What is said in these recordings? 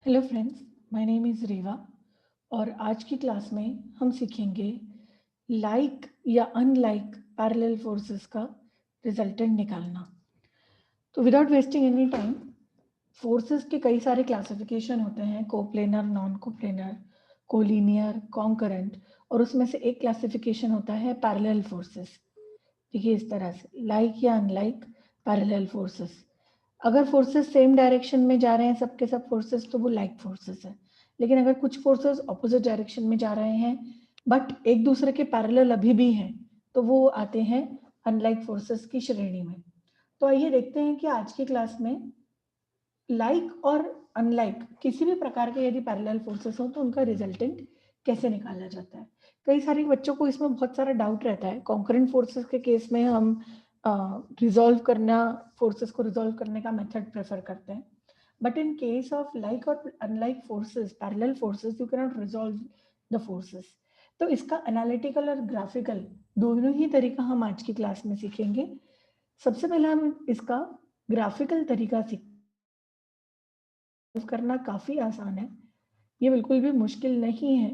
Hello friends, my name is Reva और आज की क्लास में हम सीखेंगे लाइक या अनलाइक पैरेलल फोर्सेस का रिजल्टेंट निकालना। तो without wasting any time, forces के कई सारे क्लासिफिकेशन होते हैं, coplanar, non coplanar, collinear, concurrent, और उसमें से एक क्लासिफिकेशन होता है पैरेलल फोर्सेस। देखिए इस तरह से लाइक या अनलाइक पैरेलल फोर्सेस। अगर फोर्सेस सेम डायरेक्शन में जा रहे हैं सबके सब फोर्सेस तो वो लाइक फोर्सेस है। लेकिन अगर कुछ फोर्सेस ऑपोजिट डायरेक्शन में जा रहे हैं बट एक दूसरे के पैरेलल अभी भी हैं तो वो आते हैं अनलाइक फोर्सेस की श्रेणी में। तो आइए देखते हैं कि आज की क्लास में लाइक और अनलाइक किसी भी प्रकार के यदि पैरेलल फोर्सेस हो तो उनका रिजल्टेंट कैसे निकाला जाता है। कई सारे बच्चों को इसमें बहुत सारा डाउट रहता है। कॉन्करेंट फोर्सेस के केस में हम रिजॉल्व करना फोर्सेस को रिजॉल्व करने का मेथड प्रेफर करते हैं, but in case of like और unlike forces, parallel forces, you can not resolve the forces. तो इसका एनालिटिकल और ग्राफिकल दोनों ही तरीका हम आज की क्लास में सीखेंगे। सबसे पहले हम इसका ग्राफिकल तरीका सीखेंगे। करना काफ़ी आसान है, ये बिल्कुल भी मुश्किल नहीं है।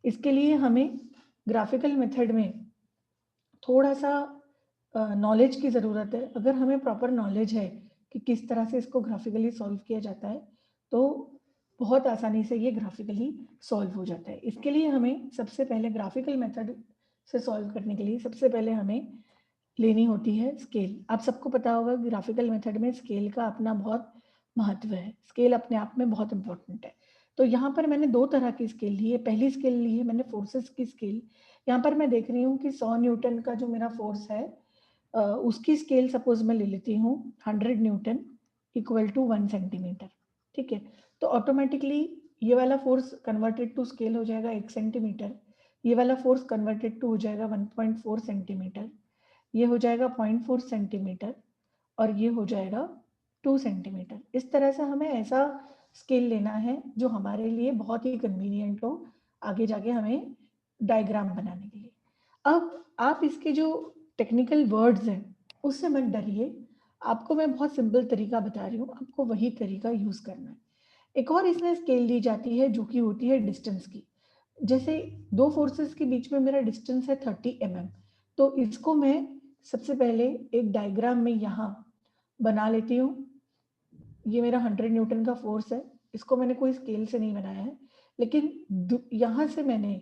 इसके लिए हमें ग्राफिकल मेथड में थोड़ा-सा नॉलेज की ज़रूरत है। अगर हमें प्रॉपर नॉलेज है कि किस तरह से इसको ग्राफिकली सॉल्व किया जाता है, तो बहुत आसानी से ये ग्राफिकली सॉल्व हो जाता है। इसके लिए हमें सबसे पहले ग्राफिकल मेथड से सॉल्व करने के लिए सबसे पहले हमें लेनी होती है स्केल। आप सबको पता होगा ग्राफिकल मेथड में स्केल का अपना बहुत महत्व है। स्केल अपने आप में बहुत इम्पोर्टेंट है। तो यहाँ पर मैंने 2 तरह की स्केल ली है। पहली स्केल ली है मैंने फोर्सेस की स्केल। यहाँ पर मैं देख रही हूँ कि 100 न्यूटन का जो मेरा फोर्स है, उसकी स्केल सपोज़ मैं ले लेती हूँ 100 न्यूटन इक्वल टू 1 सेंटीमीटर, ठीक है? तो ऑटोमैटिकली ये वाला फोर्स कन्वर्टेड टू स्केल हो जाएगा 1 सेंटीमीटर, ये वाला फोर्स कन्वर्टेड टू हो जाएगा 1.4 सेंटीमीटर, ये हो जाएगा 0.4 सेंटीमीटर और ये हो जाएगा 2 सेंटीमीटर। इस तरह से हमें ऐसा स्केल लेना है जो हमारे लिए बहुत ही कन्वीनिएंट हो आगे जाके हमें डायग्राम बनाने के लिए। अब आप इसके जो टेक्निकल वर्ड्स हैं उससे मत डरिए। आपको मैं बहुत सिंपल तरीका बता रही हूँ, आपको वही तरीका यूज़ करना है। एक और इसमें स्केल दी जाती है जो कि होती है डिस्टेंस की। जैसे 2 फोर्सेस के बीच में मेरा डिस्टेंस है 30 mm, तो इसको मैं सबसे पहले एक डायग्राम में यहाँ बना लेती हूँ। ये मेरा 100 न्यूटन का फोर्स है, इसको मैंने कोई स्केल से नहीं बनाया है, लेकिन यहाँ से मैंने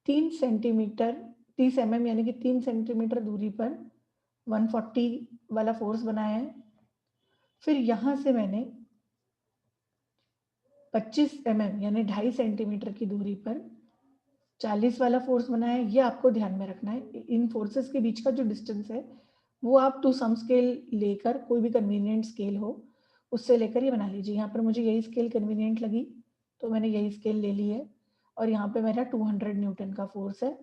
3 सेंटीमीटर 30 mm यानी कि 3 सेंटीमीटर दूरी पर 140 वाला फोर्स बनाया है। फिर यहाँ से मैंने 25 mm यानी 2.5 सेंटीमीटर की दूरी पर 40 वाला फोर्स बनाया है। ये आपको ध्यान में रखना है। इन फोर्सेस के बीच का जो डिस्टेंस है वो आप टू सम स्केल लेकर, कोई भी कन्वीनिएंट स्केल हो उससे लेकर ये बना लीजिए। यहाँ पर मुझे यही स्केल कन्वीनिएंट लगी तो मैंने यही स्केल ले ली है और यहाँ पे मेरा 200 न्यूटन का फोर्स है,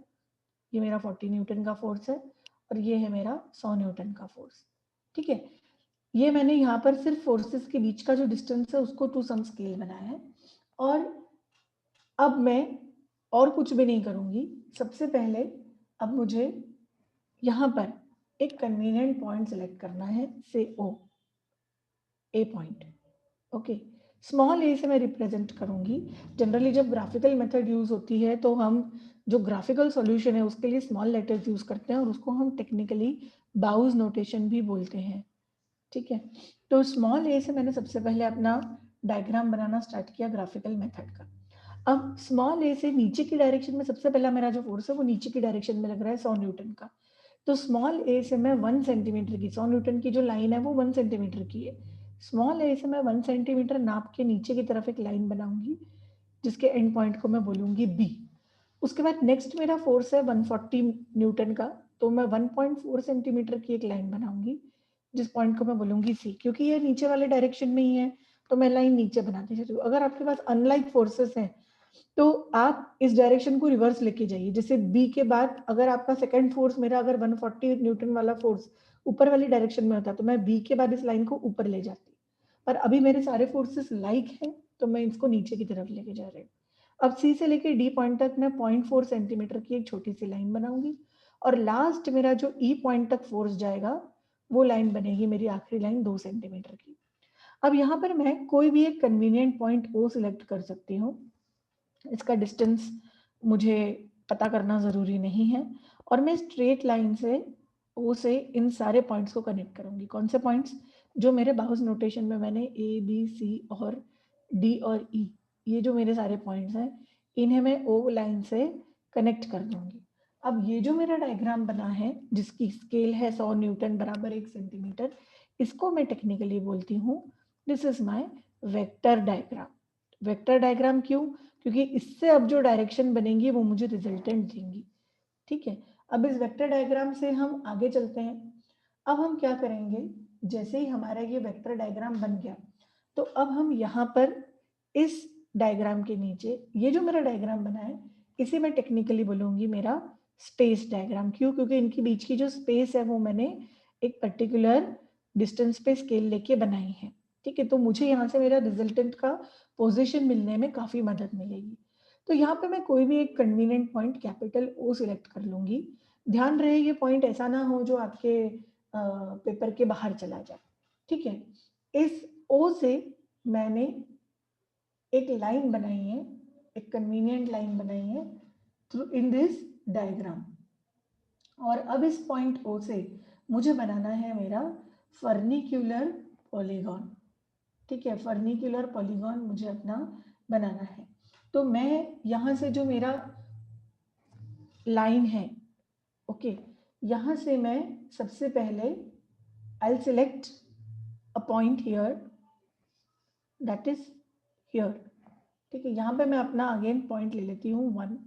ये मेरा 40 न्यूटन का फोर्स है और ये है मेरा 100 न्यूटन का फोर्स, ठीक है? ये मैंने यहाँ पर सिर्फ फोर्सेस के बीच का जो डिस्टेंस है उसको टू सम स्केल बनाया है। और अब मैं और कुछ भी नहीं करूँगी। सबसे पहले अब मुझे यहाँ पर एक कन्वीनिएंट पॉइंट सेलेक्ट करना है, से ओ, ए पॉइंट, ओके। स्मॉल ए से मैं रिप्रेजेंट करूँगी। जनरली जब ग्राफिकल मेथड यूज़ होती है तो हम जो ग्राफिकल सॉल्यूशन है उसके लिए स्मॉल लेटर्स यूज़ करते हैं और उसको हम टेक्निकली बाउज नोटेशन भी बोलते हैं, ठीक है? तो स्मॉल ए से मैंने सबसे पहले अपना डायग्राम बनाना स्टार्ट किया ग्राफिकल मेथड का। अब स्मॉल ए से नीचे की डायरेक्शन में सबसे पहला मेरा जो फोर्स है वो नीचे की डायरेक्शन में लग रहा है 100 न्यूटन का। तो स्मॉल ए से मैं 1 सेंटीमीटर की, 100 न्यूटन की जो लाइन है वो 1 सेंटीमीटर की है। स्मॉल ए से मैं 1 सेंटीमीटर नाप के नीचे की तरफ एक लाइन बनाऊंगी जिसके एंड पॉइंट को मैं बोलूंगी बी। उसके बाद नेक्स्ट मेरा फोर्स है 140 न्यूटन का, तो मैं 1.4 सेंटीमीटर की एक लाइन बनाऊंगी जिस पॉइंट को मैं बोलूंगी सी। क्योंकि ये नीचे वाले डायरेक्शन में ही है तो मैं लाइन नीचे बनाती चली हूँ। अगर आपके पास अनलाइक फोर्सेस हैं तो आप इस डायरेक्शन को रिवर्स लेके जाइए। जैसे बी के बाद अगर आपका सेकंड फोर्स मेरा अगर 140 न्यूटन वाला फोर्स ऊपर वाली डायरेक्शन में होता तो मैं बी के बाद इस लाइन को ऊपर ले जाती, पर अभी मेरे सारे फोर्सेस लाइक हैं तो मैं इसको नीचे की तरफ लेके जा रही हूँ। अब सी से लेके डी पॉइंट तक मैं 0.4 सेंटीमीटर की एक छोटी सी लाइन बनाऊंगी और लास्ट मेरा जो ई पॉइंट तक फोर्स जाएगा वो लाइन बनेगी मेरी आखिरी लाइन 2 सेंटीमीटर की। अब यहाँ पर मैं कोई भी एक कन्वीनियंट पॉइंट O सिलेक्ट कर सकती हूँ। इसका डिस्टेंस मुझे पता करना ज़रूरी नहीं है और मैं स्ट्रेट लाइन से O से इन सारे पॉइंट्स को कनेक्ट करूँगी। कौन से पॉइंट्स? जो मेरे बाउस नोटेशन में मैंने A, B, C और D और E, ये जो मेरे सारे पॉइंट्स हैं, इन्हें मैं O लाइन से कनेक्ट कर दूँगी। अब ये जो मेरा डायग्राम बना है, जिसकी स्केल है 100 न्यूटन बराबर 1 सेंटीमीटर, इसको मैं टेक्निकली बोलती हूँ this is my vector diagram. Vector diagram क्यों? क्योंकि इससे अब जो डायरेक्शन बनेंगी वो मुझे रिजल्टेंट देंगी। ठीक है, अब इस वेक्टर डायग्राम से हम आगे चलते हैं। अब हम क्या करेंगे, जैसे ही हमारा ये वेक्टर डायग्राम बन गया, तो अब हम यहाँ पर इस डायग्राम के नीचे ये जो मेरा डायग्राम बना है, इसे मैं टेक्निकली बोलूँगी मेरा स्पेस डायग्राम। क्यों? क्योंकि इनके बीच की जो स्पेस है वो मैंने एक पर्टिकुलर डिस्टेंस पे स्केल लेके बनाई है। ठीक है, तो मुझे यहाँ से मेरा रिजल्टेंट का पोजीशन मिलने में काफ़ी मदद मिलेगी। तो यहाँ पे मैं कोई भी एक convenient point capital O select कर लूँगी। ध्यान रहे ये पॉइंट ऐसा ना हो जो आपके पेपर के बाहर चला जाए। ठीक है, इस O से मैंने एक लाइन बनाई है, एक कन्वीनियंट लाइन बनाई है थ्रू इन दिस डायग्राम। और अब इस पॉइंट O से मुझे बनाना है मेरा फर्निक्यूलर पॉलीगॉन। ठीक है, फर्निक्यूलर पॉलीगॉन मुझे अपना बनाना है। तो मैं यहाँ से जो मेरा लाइन है, ओके, यहाँ से मैं सबसे पहले I'll select a point here, that is here। ठीक है, यहाँ पे मैं अपना अगेन पॉइंट ले लेती हूँ 1।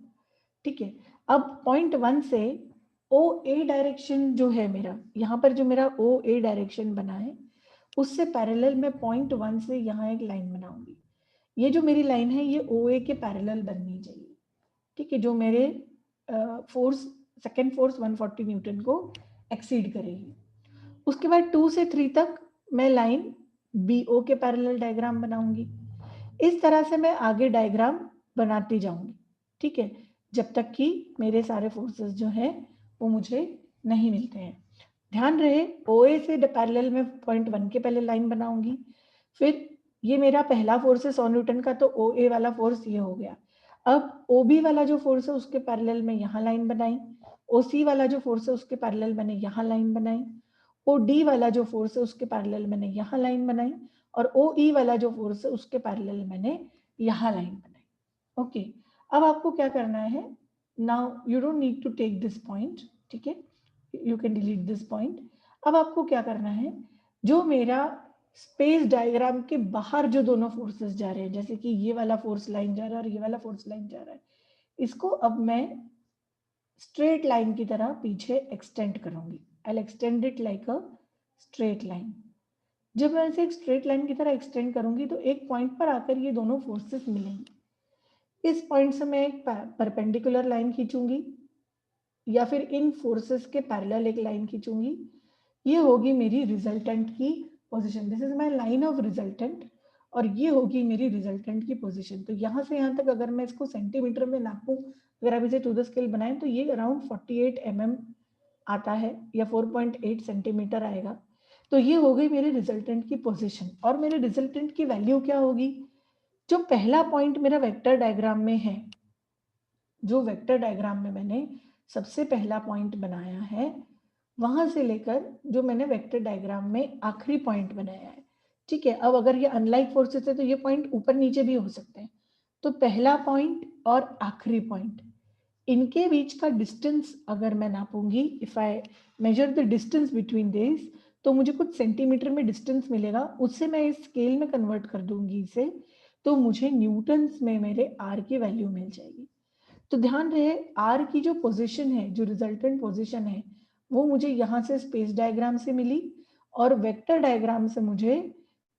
ठीक है, अब पॉइंट 1 से OA डायरेक्शन जो है मेरा, यहाँ पर जो मेरा OA डायरेक्शन बना है, उससे पैरेलल मैं पॉइंट 1 से यहाँ एक लाइन बनाऊंगी। ये जो मेरी लाइन है ये OA के पैरेलल बननी चाहिए। ठीक है, जो मेरे फोर्स सेकेंड फोर्स 140 न्यूटन को एक्सीड करेगी। उसके बाद 2 से 3 तक मैं लाइन BO के पैरेलल डायग्राम बनाऊंगी। इस तरह से मैं आगे डायग्राम बनाती जाऊंगी। ठीक है, जब तक कि मेरे सारे फोर्सेस जो हैं वो मुझे नहीं मिलते हैं। ध्यान रहे OA से पैरेलल में पॉइंट 1 के पहले लाइन बनाऊंगी। फिर ये मेरा पहला फोर्स है 100 न्यूटन का, तो OA वाला फोर्स ये हो गया। अब OB वाला जो फोर्स है उसके पैरेलल में यहाँ लाइन बनाई। OC वाला जो फोर्स है उसके पैरेलल मैंने यहाँ लाइन बनाई। OD वाला जो फोर्स है उसके पैरेलल मैंने यहाँ लाइन बनाई। और OE वाला जो फोर्स है उसके पैरेलल मैंने यहाँ लाइन बनाई। ओके, अब आपको क्या करना है, now you don't need to take this point. ठीक है, you can delete this point. अब आपको क्या करना है, जो मेरा स्पेस डायग्राम के बाहर जो दोनों फोर्सेस जा रहे हैं, जैसे कि ये वाला फोर्स लाइन जा रहा है और ये वाला फोर्स लाइन जा रहा है, इसको अब मैं स्ट्रेट लाइन की तरह पीछे एक्सटेंड करूंगी। I will extend it like a straight line. जब मैं इसे एक स्ट्रेट लाइन की तरह एक्सटेंड करूंगी तो एक पॉइंट पर आकर ये दोनों फोर्सेस मिलेंगी। इस पॉइंट से मैं एक परपेंडिकुलर लाइन खींचूंगी या फिर इन फोर्सेस के पैरेलल एक लाइन खींचूंगी। ये होगी मेरी रिजल्टेंट की position. This is my line of resultant और ये होगी मेरी रिजल्टेंट की पोजीशन। तो यहाँ से यहाँ तक अगर मैं इसको सेंटीमीटर में नापूं, अगर आप इसे टू द स्केल बनाएं तो ये अराउंड 48 mm आता है या 4.8 सेंटीमीटर आएगा। तो ये हो गई मेरे रिजल्टेंट की पोजीशन। और मेरे रिजल्टेंट की वैल्यू क्या होगी, जो पहला पॉइंट मेरा वेक्टर डायग्राम में है, जो वेक्टर डायग्राम में मैंने सबसे पहला पॉइंट बनाया है, वहां से लेकर जो मैंने वेक्टर डायग्राम में आखिरी पॉइंट बनाया है। ठीक है, अब अगर ये अनलाइक फोर्सेस है तो ये पॉइंट ऊपर नीचे भी हो सकते हैं। तो पहला पॉइंट और आखिरी पॉइंट, इनके बीच का डिस्टेंस अगर मैं नापूंगी, if I measure the distance between this, तो मुझे कुछ सेंटीमीटर में डिस्टेंस मिलेगा। उससे मैं इस स्केल में कन्वर्ट कर दूंगी इसे, तो मुझे न्यूटन्स में मेरे आर की वैल्यू मिल जाएगी। तो ध्यान रहे आर की जो पोजीशन है, जो रिजल्टेंट पोजीशन है, वो मुझे यहाँ से स्पेस डायग्राम से मिली और वेक्टर डायग्राम से मुझे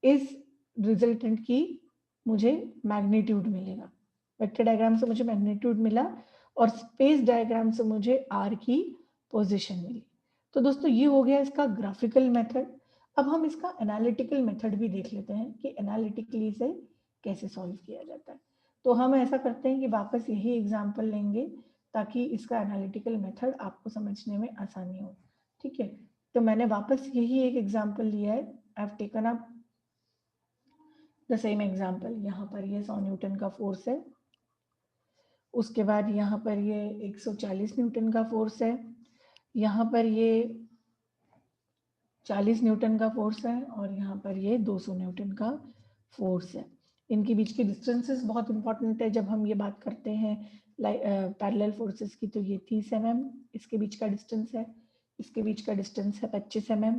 इस रिजल्टेंट की मुझे मैग्नीट्यूड मिलेगा। वेक्टर डायग्राम से मुझे मैग्नीट्यूड मिला और स्पेस डायग्राम से मुझे आर की पोजीशन मिली। तो दोस्तों ये हो गया इसका ग्राफिकल मेथड। अब हम इसका एनालिटिकल मेथड भी देख लेते हैं कि एनालिटिकली इसे कैसे सॉल्व किया जाता है। तो हम ऐसा करते हैं कि वापस यही एग्जाम्पल लेंगे ताकि इसका एनालिटिकल मेथड आपको समझने में आसानी हो। ठीक है, तो मैंने वापस यही एक एग्जाम्पल लिया है। आई have taken up the same example, यहाँ पर ये 100 न्यूटन का फोर्स है, उसके बाद यहाँ पर ये 140 न्यूटन का फोर्स है, यहाँ पर ये 40 न्यूटन का फोर्स है और यहाँ पर ये 200 न्यूटन का फोर्स है। इनके बीच की डिस्टेंसेस बहुत इंपॉर्टेंट है जब हम ये बात करते हैं पैरेलल फोर्सेस की। तो ये 30 mm इसके बीच का डिस्टेंस है, इसके बीच का डिस्टेंस है 25 mm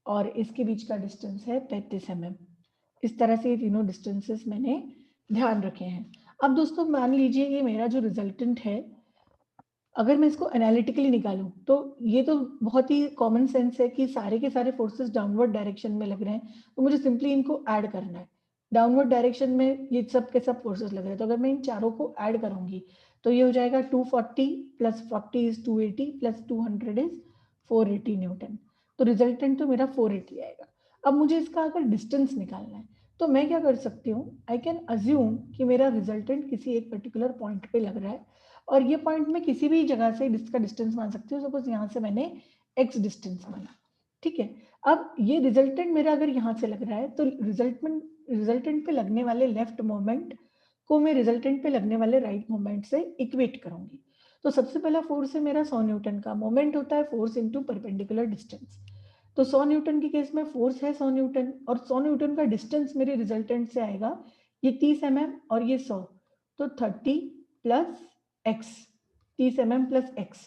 और इसके बीच का डिस्टेंस है 35 mm। इस तरह से ये तीनों डिस्टेंसेस मैंने ध्यान रखे हैं। अब दोस्तों मान लीजिए ये मेरा जो रिजल्टेंट है, अगर मैं इसको एनालिटिकली निकालूं तो ये तो बहुत ही कॉमन सेंस है कि सारे के सारे फोर्सेस डाउनवर्ड डायरेक्शन में लग रहे हैं, तो मुझे सिंपली इनको ऐड करना है। डाउनवर्ड डायरेक्शन में ये सब के सब फोर्सेस लग रहे हैं, तो अगर मैं इन चारों को ऐड करूंगी तो ये हो जाएगा 240 plus 40 is 280 plus 200 is 480 Newton. तो रिजल्टेंट तो मेरा 480 आएगा। अब मुझे इसका अगर डिस्टेंस निकालना है तो मैं क्या कर सकती हूँ, आई कैन अज्यूम कि मेरा रिजल्टेंट किसी एक पर्टिकुलर पॉइंट पे लग रहा है और ये पॉइंट में किसी भी जगह से इसका डिस्टेंस मान सकती हूँ। सपोज यहाँ से मैंने x डिस्टेंस माना, ठीक है। अब ये रिजल्टेंट मेरा अगर यहाँ से लग रहा है तो रिजल्टेंट पे लगने वाले लेफ्ट मोमेंट को मैं रिजल्टेंट पे लगने वाले राइट मोमेंट से इक्वेट करूंगी। तो सबसे पहला फोर्स है मेरा 100 न्यूटन का, मोमेंट होता है फोर्स इनटू परपेंडिकुलर डिस्टेंस। तो 100 न्यूटन के केस में फोर्स है 100 न्यूटन और 100 न्यूटन का डिस्टेंस मेरे रिजल्टेंट से आएगा ये 30 mm और ये 100, तो 30 plus x, 30 mm plus x।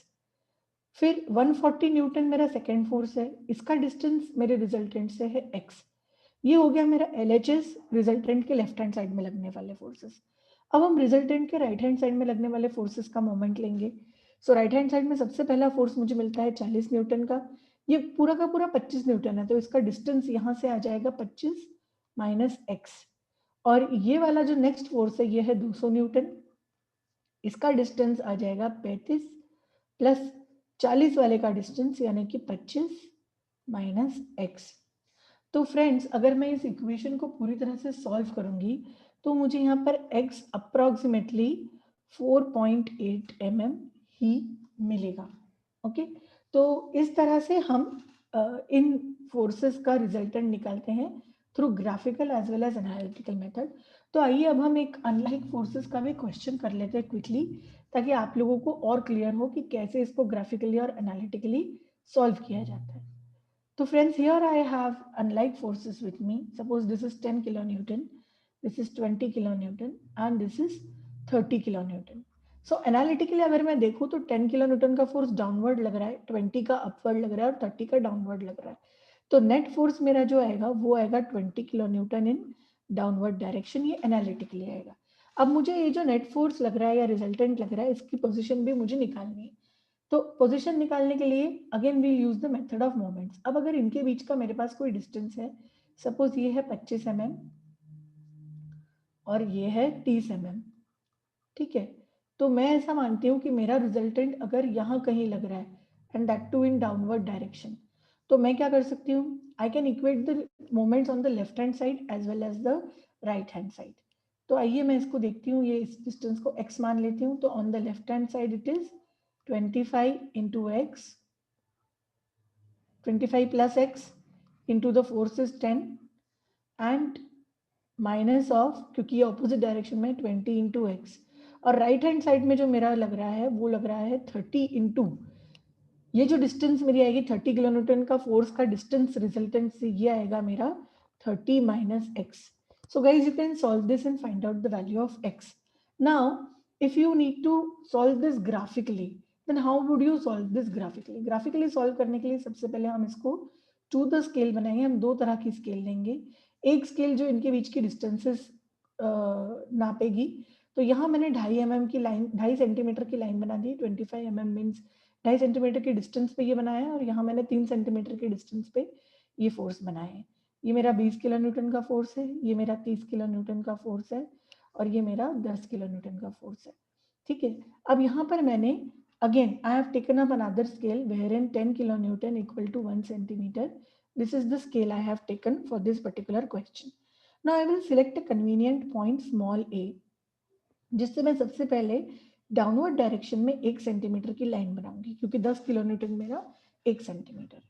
फिर 140 न्यूटन मेरा सेकेंड फोर्स है, इसका डिस्टेंस मेरे रिजल्टेंट से है x। ये हो गया मेरा LHS, रिजल्टेंट के लेफ्ट हैंड साइड में लगने वाले फोर्सेस। अब हम रिजल्टेंट के राइट हैंड साइड में लगने वाले फोर्सेस का मोमेंट लेंगे। सो राइट हैंड साइड में सबसे पहला फोर्स मुझे मिलता है 40 न्यूटन का, ये पूरा का पूरा 25 न्यूटन है, तो इसका डिस्टेंस यहाँ से आ जाएगा 25 माइनस x। और ये वाला जो नेक्स्ट फोर्स है ये है 200 न्यूटन, इसका डिस्टेंस आ जाएगा 35 प्लस 40 वाले का डिस्टेंस यानी कि 25 माइनस x। तो फ्रेंड्स अगर मैं इस इक्वेशन को पूरी तरह से सॉल्व करूंगी तो मुझे यहाँ पर x अप्रोक्सीमेटली 4.8 mm ही मिलेगा। ओके, तो इस तरह से हम इन फोर्सेस का रिजल्टेंट निकालते हैं through graphical as well as analytical method. तो आइए अब हम एक अनलाइक फोर्सेस का भी क्वेश्चन कर लेते हैं क्विकली, ताकि आप लोगों को और क्लियर हो कि कैसे इसको ग्राफिकली और एनालिटिकली सॉल्व किया जाता है। So friends, here I have unlike forces with me. Suppose this is 10 kilonewton, this is 20 kilonewton and this is 30 kilonewton. So analytically अगर मैं देखूँ तो 10 kilonewton का फोर्स डाउनवर्ड लग रहा है, 20 का अपवर्ड लग रहा है और 30 का डाउनवर्ड लग रहा है। तो नेट फोर्स मेरा जो आएगा वो आएगा 20 kilonewton इन डाउनवर्ड डायरेक्शन, ये एनालिटिकली आएगा। अब मुझे ये जो नेट फोर्स लग रहा है या रिजल्टेंट लग रहा है इसकी पोजिशन भी मुझे निकालनी है। तो पोजीशन निकालने के लिए again we use the method of moments. अब अगर इनके बीच का मेरे पास कोई डिस्टेंस है, सपोज ये है 25 mm और ये है 30 mm, ठीक है। तो मैं ऐसा मानती हूँ कि मेरा रिजल्टेंट अगर यहाँ कहीं लग रहा है and that too in downward direction, तो मैं क्या कर सकती हूँ, I can equate the moments on the left hand side as well as the right hand side. तो आइए मैं इसको देखती हूँ, ये इस डिस्टेंस को x मान लेती हूँ। तो on the left hand side it is 25 into x, 25 plus x into the force is 10 and minus of, क्योंकि ये ऑपोजिट डायरेक्शन में 20 इंटू एक्स, और राइट हैंड साइड में जो मेरा लग रहा है वो लग रहा है 30 इंटू, ये जो डिस्टेंस मेरी आएगी 30 किलोन्यूटन का फोर्स का डिस्टेंस रिजल्टेंट से ये आएगा मेरा 30 minus x. So guys you can solve this and find out the value of x. Now if you need to solve this graphically then how would you solve this graphically. Graphically solve करने के लिए सबसे पहले हम इसको to the scale बनाएंगे। हम दो तरह की स्केल लेंगे, एक स्केल जो इनके बीच की डिस्टेंसेस नापेगी। तो यहाँ मैंने 2.5 mm की लाइन, 2.5 सेंटीमीटर की लाइन बना दी। 25 mm मीन्स 2.5 सेंटीमीटर की डिस्टेंस पे ये बनाया है और यहाँ मैंने 3 सेंटीमीटर की डिस्टेंस पे ये फोर्स बनाए हैं। ये मेरा 20 किलो न्यूटन का फोर्स है, ये मेरा 30 किलो न्यूटन का फोर्स है और ये मेरा 10 किलो न्यूटन का फोर्स है, ठीक है। अब यहाँ पर मैंने again I have taken up another scale wherein 10 kilonewton equal to 1 centimetre. This is the scale I have taken for this particular question. Now I will select a convenient point small a, जिससे मैं सबसे पहले downward direction में 1 centimetre की line बनाऊंगी, क्योंकि 10 kilo Newton मेरा 1 centimetre.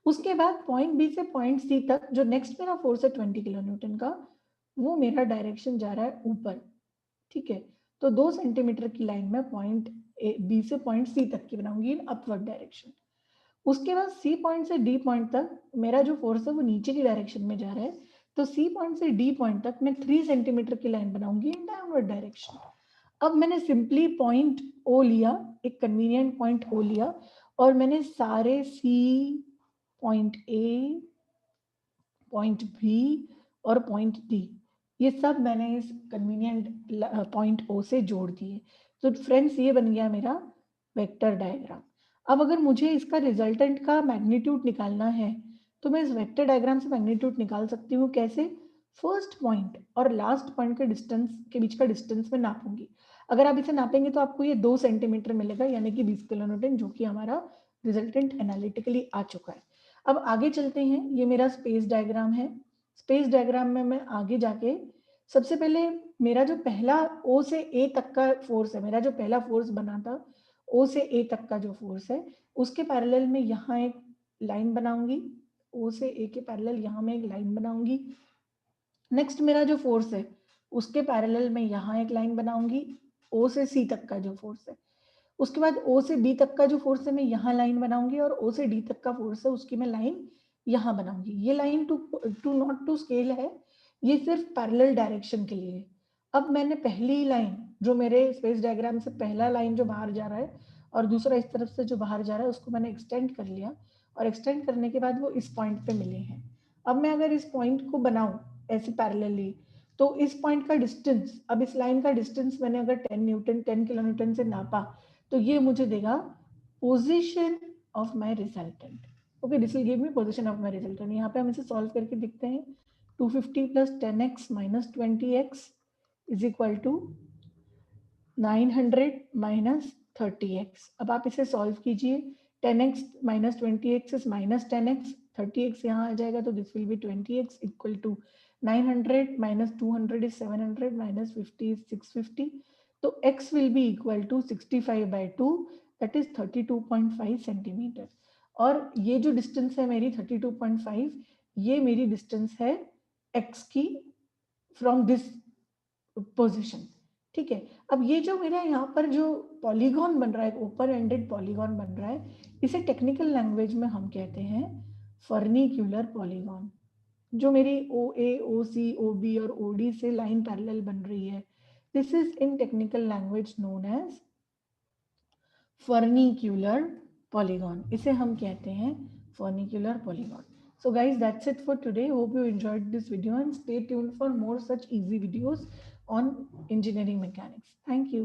उसके बाद पॉइंट बी से पॉइंट सी तक जो नेक्स्ट मेरा फोर्स है 20 किलो न्यूटन का, वो मेरा डायरेक्शन जा रहा है ऊपर, ठीक है। तो 2 सेंटीमीटर की लाइन में पॉइंट बी से पॉइंट सी तक की बनाऊंगी इन अपवर्ड डायरेक्शन। उसके बाद सी पॉइंट से डी पॉइंट तक मेरा जो फोर्स है वो नीचे की डायरेक्शन में जा रहा है, तो सी पॉइंट से डी पॉइंट तक मैं 3 सेंटीमीटर की लाइन बनाऊंगी इन डाउनवर्ड डायरेक्शन। अब मैंने सिंपली पॉइंट ओ लिया, एक कन्वीनियंट पॉइंट ओ लिया, और मैंने सारे सी, पॉइंट ए, पॉइंट बी और पॉइंट डी, ये सब मैंने इस कन्वीनियंट पॉइंट ओ से जोड़ दिए। तो फ्रेंड्स ये बन गया मेरा वेक्टर डायग्राम। अब अगर मुझे इसका रिजल्टेंट का मैग्नीट्यूड निकालना है तो मैं इस वेक्टर डायग्राम से मैग्नीट्यूड निकाल सकती हूँ। कैसे? फर्स्ट पॉइंट और लास्ट पॉइंट के डिस्टेंस के बीच का डिस्टेंस में नापूंगी। अगर आप इसे नापेंगे तो आपको ये 2 सेंटीमीटर मिलेगा, यानी कि 20 किलो न्यूटन, जो कि हमारा रिजल्टेंट एनालिटिकली आ चुका है। अब आगे चलते हैं। ये मेरा स्पेस डायग्राम है। स्पेस डायग्राम में मैं आगे जाके सबसे पहले मेरा जो पहला ओ से ए तक का फोर्स है, मेरा जो पहला फोर्स बना था ओ से ए तक का जो फोर्स है, उसके पैरेलल में यहाँ एक लाइन बनाऊंगी। ओ से ए के पैरेलल यहाँ मैं एक लाइन बनाऊंगी। नेक्स्ट मेरा जो फोर्स है उसके पैरेलल में यहाँ एक लाइन बनाऊंगी, ओ से सी तक का जो फोर्स है। उसके बाद ओ से बी तक का जो फोर्स है मैं यहाँ लाइन बनाऊंगी, और ओ से डी तक का फोर्स है उसकी मैं लाइन यहाँ बनाऊंगी। ये line to not to scale है, ये सिर्फ पैरेलल डायरेक्शन के लिए। अब मैंने पहली लाइन जो मेरे स्पेस डायग्राम से पहला लाइन जो बाहर जा रहा है और दूसरा इस तरफ से जो बाहर जा रहा है उसको मैंने एक्सटेंड कर लिया, और एक्सटेंड करने के बाद वो इस पॉइंट पे मिले हैं। अब मैं अगर इस पॉइंट को बनाऊं ऐसे पैरेलली, तो इस पॉइंट का डिस्टेंस, अब इस लाइन का डिस्टेंस मैंने अगर 10 किलो न्यूटन से नापा तो ये मुझे देगा position of my resultant. Okay, this will give me position of my resultant. यहाँ पे हम इसे सॉल्व करके देखते हैं। 250 plus 10x minus 20x is equal to 900 minus 30x। अब आप इसे सॉल्व कीजिए। 10x minus 20x is minus 10x, 30x यहाँ आ जाएगा तो this will be 20x equal to 900 minus 200 is 700 minus 50 is 650। तो x will be equal to 65 by 2, that is 32.5 centimetre. और ये जो डिस्टेंस है मेरी 32.5, ये मेरी डिस्टेंस है x की फ्रॉम दिस पोजिशन। ठीक है। अब ये जो मेरा यहाँ पर जो पॉलीगॉन बन रहा है, ओपन एंडेड पॉलीगॉन बन रहा है, इसे टेक्निकल लैंग्वेज में हम कहते हैं फर्निक्यूलर पॉलीगॉन। जो मेरी ओ ए, ओ सी, ओ बी और ओ डी से लाइन पैरेलल बन रही है, this is in technical language known as furnicular polygon. इसे हम कहते हैं furnicular polygon. So guys, that's it for today. Hope you enjoyed this video and stay tuned for more such easy videos on engineering mechanics. Thank you.